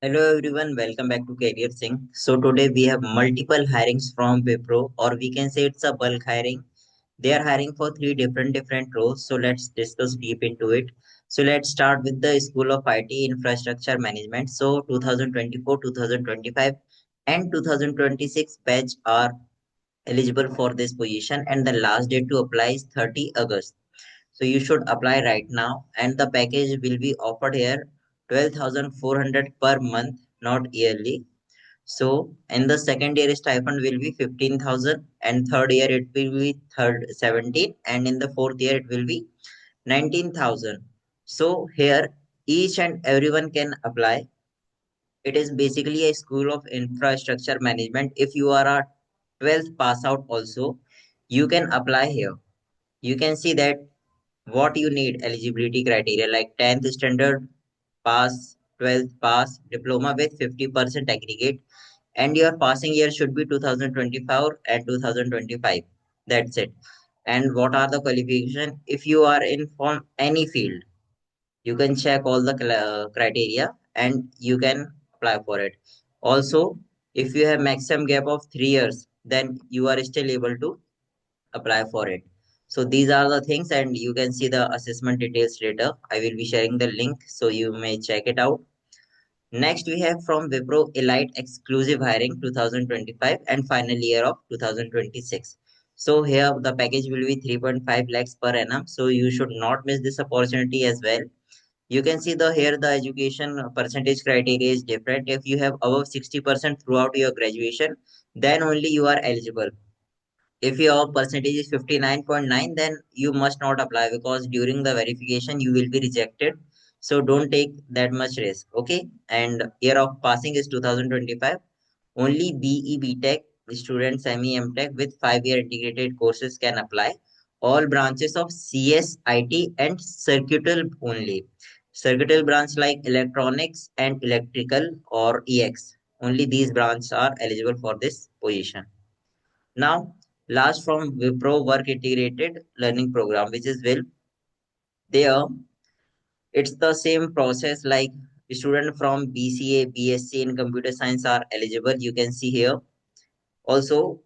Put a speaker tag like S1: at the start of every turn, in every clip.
S1: Hello everyone, welcome back to Career Sync. So today we have multiple hirings from Wipro, or we can say it's a bulk hiring. They are hiring for three different roles. So let's discuss deep into it. So let's start with the School of IT Infrastructure Management. So 2024, 2025, and 2026 batch are eligible for this position, and the last date to apply is 30 August. So you should apply right now, and the package will be offered here 12,400 per month, not yearly. So in the second year stipend will be 15,000, and third year it will be third 17, and in the fourth year it will be 19,000. So here each and everyone can apply. It is basically a school of infrastructure management. If you are a 12th pass out also, you can apply here. You can see that what you need eligibility criteria like 10th standard pass, 12th pass, diploma with 50% aggregate, and your passing year should be 2024 and 2025. That's it. And what are the qualification? If you are in from any field, you can check all the criteria and you can apply for it. Also, if you have maximum gap of 3 years, then you are still able to apply for it. So these are the things, and you can see the assessment details later. I will be sharing the link so you may check it out. Next, we have from Wipro Elite Exclusive Hiring 2025 and final year of 2026. So here the package will be 3.5 lakhs per annum. So you should not miss this opportunity as well. You can see the here the education percentage criteria is different. If you have above 60% throughout your graduation, then only you are eligible. If your percentage is 59.9, then you must not apply because during the verification you will be rejected. So don't take that much risk. Okay. And year of passing is 2025. Only BE BTech students, semi MTech with 5 year integrated courses can apply. All branches of CS, IT, and circuital only. Circuital branch like electronics and electrical or EX. Only these branches are eligible for this position. Now, last from Wipro Work Integrated Learning Program, which is WILP. There, it's the same process like student from BCA, BSc in computer science are eligible. You can see here. Also,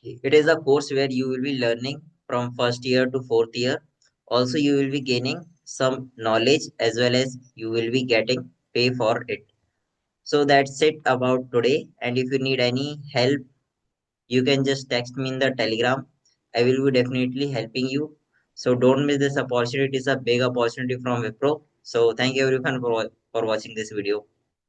S1: it is a course where you will be learning from first year to fourth year. Also, you will be gaining some knowledge as well as you will be getting pay for it. So that's it about today. And if you need any help, you can just text me in the Telegram. I will be definitely helping you. So don't miss this opportunity. It's a big opportunity from Wipro. So thank you everyone for watching this video.